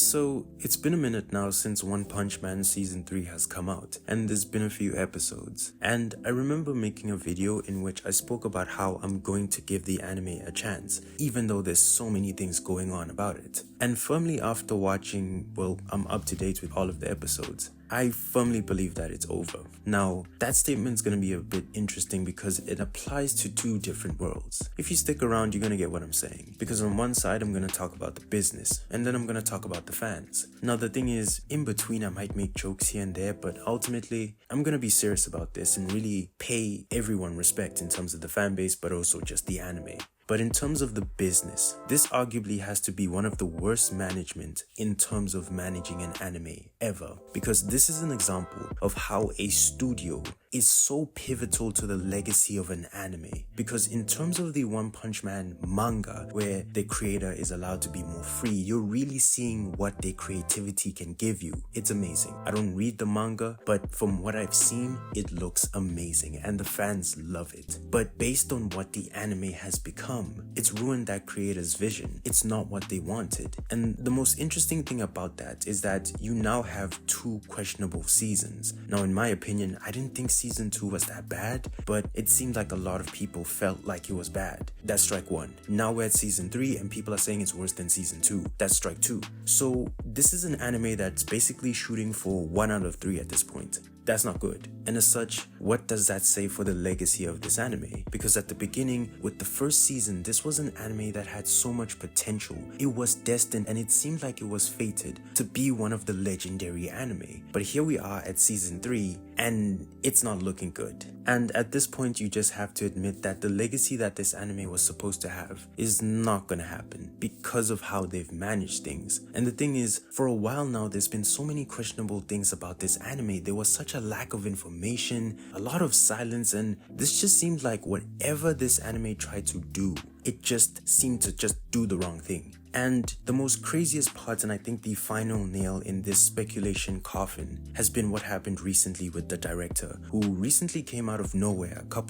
So, it's been a minute now since One Punch Man Season 3 has come out, and there's been a few episodes. And I remember making a video in which I spoke about how I'm going to give the anime a chance, even though there's so many things going on about it. And firmly after watching, I'm up to date with all of the episodes, I firmly believe that it's over. Now, that statement's gonna be a bit interesting because it applies to two different worlds. If you stick around, you're gonna get what I'm saying. Because on one side, I'm gonna talk about the business, and then I'm gonna talk about the fans. Now, the thing is, in between, I might make jokes here and there, but ultimately, I'm gonna be serious about this and really pay everyone respect in terms of the fan base, but also just the anime. But in terms of the business, this arguably has to be one of the worst management in terms of managing an anime ever. Because this is an example of how a studio is so pivotal to the legacy of an anime. Because in terms of the One Punch Man manga, where the creator is allowed to be more free, you're really seeing what their creativity can give you. It's amazing. I don't read the manga, but from what I've seen, it looks amazing and the fans love it. But based on what the anime has become, it's ruined that creator's vision. It's not what they wanted. And the most interesting thing about that is that you now have two questionable seasons. Now, in my opinion, I didn't think season 2 was that bad, but it seemed like a lot of people felt like it was bad. That's strike 1. Now we're at season 3 and people are saying it's worse than season 2. That's strike 2. So this is an anime that's basically shooting for 1 out of 3 at this point. That's not good. And as such, what does that say for the legacy of this anime? Because at the beginning, with the first season, this was an anime that had so much potential. It was destined and it seemed like it was fated to be one of the legendary anime. But here we are at season 3 and it's not looking good. And at this point, you just have to admit that the legacy that this anime was supposed to have is not gonna happen because of how they've managed things. And the thing is, for a while now, there's been so many questionable things about this anime. There was such a lack of information, a lot of silence, and this just seemed like whatever this anime tried to do, it just seemed to just do the wrong thing. And the most craziest part, and I think the final nail in this speculation coffin, has been what happened recently with the director, who recently came out of nowhere, I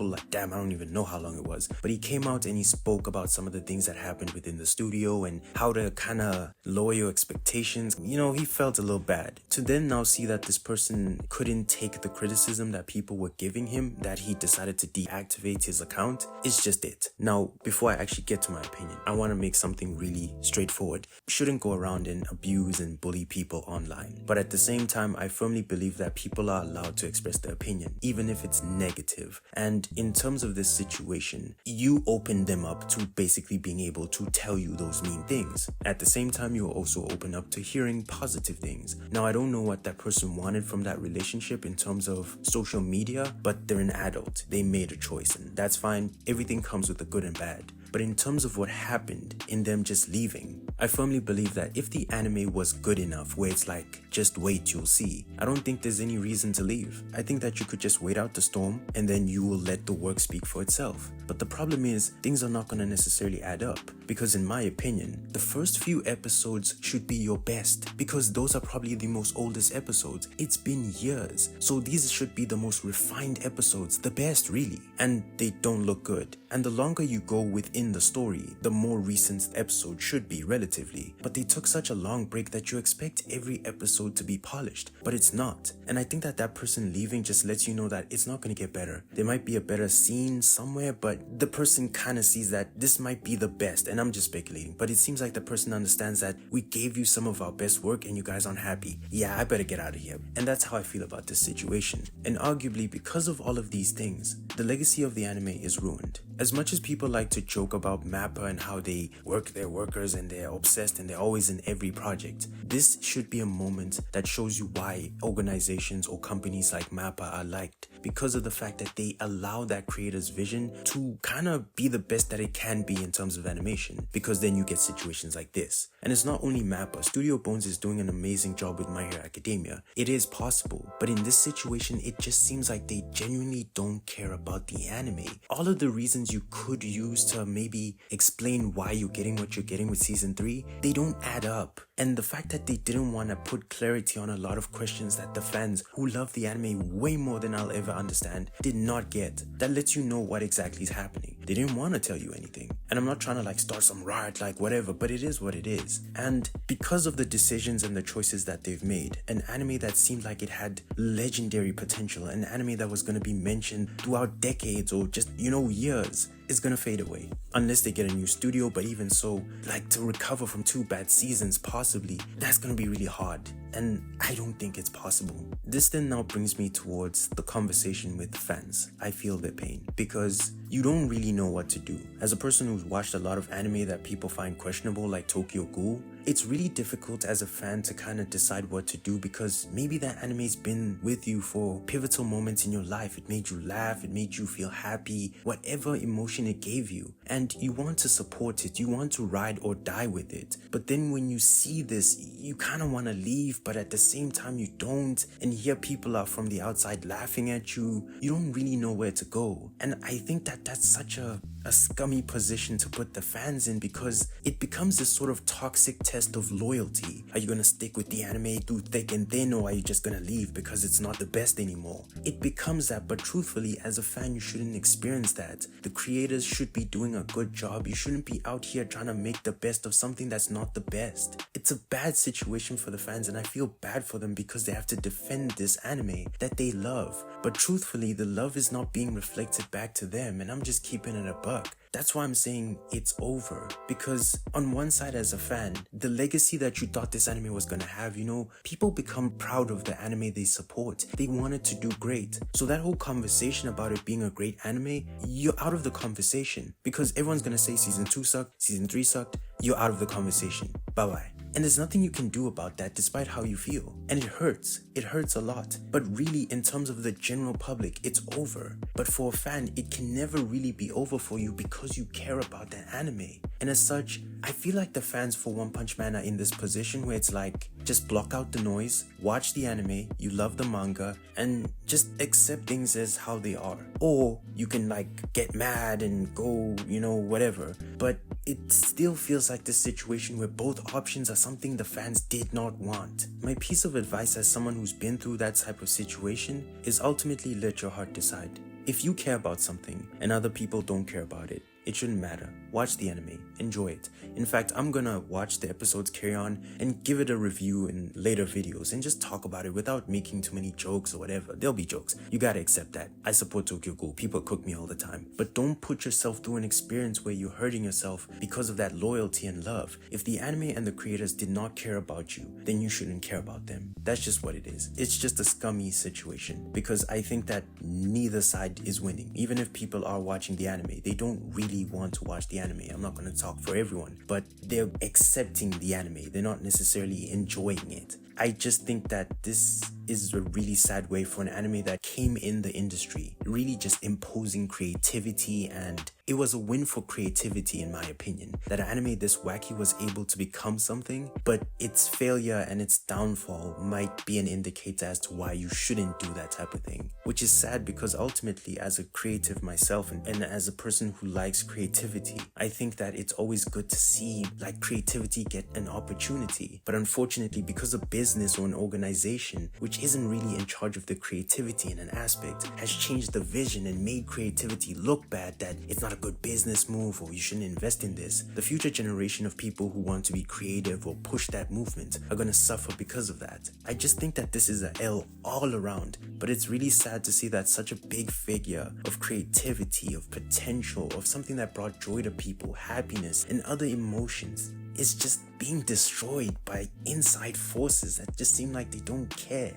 don't even know how long it was, but he came out and he spoke about some of the things that happened within the studio and how to kind of lower your expectations. He felt a little bad. To then now see that this person couldn't take the criticism that people were giving him, that he decided to deactivate his account, is just it. Now, before I actually get to my opinion, I want to make something really straightforward. You shouldn't go around and abuse and bully people online. But at the same time, I firmly believe that people are allowed to express their opinion, even if it's negative. And in terms of this situation, you open them up to basically being able to tell you those mean things. At the same time, you also open up to hearing positive things. Now, I don't know what that person wanted from that relationship in terms of social media, but they're an adult. They made a choice, and that's fine. Everything comes with the good and bad. But in terms of what happened in them just leaving, I firmly believe that if the anime was good enough where it's like, just wait, you'll see, I don't think there's any reason to leave. I think that you could just wait out the storm and then you will let the work speak for itself. But the problem is, things are not going to necessarily add up. Because in my opinion, the first few episodes should be your best, because those are probably the most oldest episodes. It's been years. So these should be the most refined episodes, the best really. And they don't look good. And the longer you go within the story, the more recent episode should be relatively. But they took such a long break that you expect every episode to be polished, but it's not. And I think that that person leaving just lets you know that it's not going to get better. There might be a better scene somewhere, but the person kind of sees that this might be the best. And I'm just speculating, but it seems like the person understands that we gave you some of our best work and you guys aren't happy. Yeah, I better get out of here. And that's how I feel about this situation. And arguably, because of all of these things, the legacy of the anime is ruined. As much as people like to joke about MAPPA and how they work their workers and they're obsessed and they're always in every project, this should be a moment that shows you why organizations or companies like MAPPA are liked, because of the fact that they allow that creator's vision to kind of be the best that it can be in terms of animation, because then you get situations like this. And it's not only MAPPA. Studio Bones is doing an amazing job with My Hero Academia. It is possible, but in this situation, it just seems like they genuinely don't care about the anime. All of the reasons you could use to maybe explain why you're getting what you're getting with season 3, they don't add up. And the fact that they didn't want to put clarity on a lot of questions that the fans who love the anime way more than I'll ever understand did not get, that lets you know what exactly is happening. They didn't want to tell you anything. And I'm not trying to like start some riot, like whatever, but it is what it is. And because of the decisions and the choices that they've made, an anime that seemed like it had legendary potential, an anime that was going to be mentioned throughout decades or just, years, is gonna fade away unless they get a new studio. But even so, like, to recover from 2 bad seasons, possibly, that's gonna be really hard, and I don't think it's possible. This then now brings me towards the conversation with fans. I feel their pain because you don't really know what to do. As a person who's watched a lot of anime that people find questionable, like Tokyo Ghoul, it's really difficult as a fan to kind of decide what to do, because maybe that anime's been with you for pivotal moments in your life. It made you laugh, it made you feel happy, whatever emotion it gave you, and you want to support it, you want to ride or die with it. But then when you see this, you kind of want to leave, but at the same time you don't, and here people are from the outside laughing at you. You don't really know where to go. And I think that that's such a scummy position to put the fans in, because it becomes this sort of toxic test of loyalty. Are you gonna stick with the anime through thick and thin, or are you just gonna leave because it's not the best anymore? It becomes that, but truthfully, as a fan, you shouldn't experience that. The creators should be doing a good job. You shouldn't be out here trying to make the best of something that's not the best. It's a bad situation for the fans, and I feel bad for them because they have to defend this anime that they love. But truthfully, the love is not being reflected back to them, and I'm just keeping it a buck. That's why I'm saying it's over, because on one side, as a fan, the legacy that you thought this anime was gonna have, people become proud of the anime they support. They want it to do great. So that whole conversation about it being a great anime, you're out of the conversation, because everyone's gonna say season 2 sucked, season 3 sucked. You're out of the conversation. Bye-bye. And there's nothing you can do about that despite how you feel. And it hurts a lot. But really, in terms of the general public, it's over. But for a fan, it can never really be over for you because you care about the anime. And as such, I feel like the fans for One Punch Man are in this position where it's like, just block out the noise, watch the anime, you love the manga, and just accept things as how they are. Or you can like get mad and go, whatever. But it still feels like this situation where both options are something the fans did not want. My piece of advice as someone who's been through that type of situation is ultimately let your heart decide. If you care about something and other people don't care about it, it shouldn't matter. Watch the anime, enjoy it. In fact, I'm gonna watch the episodes carry on and give it a review in later videos and just talk about it without making too many jokes or whatever. There'll be jokes. You gotta accept that. I support Tokyo Ghoul. People cook me all the time. But don't put yourself through an experience where you're hurting yourself because of that loyalty and love. If the anime and the creators did not care about you, then you shouldn't care about them. That's just what it is. It's just a scummy situation, because I think that neither side is winning. Even if people are watching the anime, they don't really want to watch the anime. I'm not going to talk for everyone, but they're accepting the anime. They're not necessarily enjoying it. I just think that this is a really sad way for an anime that came in the industry, really just imposing creativity, and it was a win for creativity in my opinion, that an anime this wacky was able to become something, but its failure and its downfall might be an indicator as to why you shouldn't do that type of thing, which is sad because ultimately, as a creative myself and as a person who likes creativity, I think that it's always good to see like creativity get an opportunity. But unfortunately, because a business or an organization which isn't really in charge of the creativity in an aspect has changed the vision and made creativity look bad, that it's not a good business move or you shouldn't invest in this, the future generation of people who want to be creative or push that movement are going to suffer because of that. I just think that this is a L all around, but it's really sad to see that such a big figure of creativity, of potential, of something that brought joy to people, happiness and other emotions, is just being destroyed by inside forces that just seem like they don't care.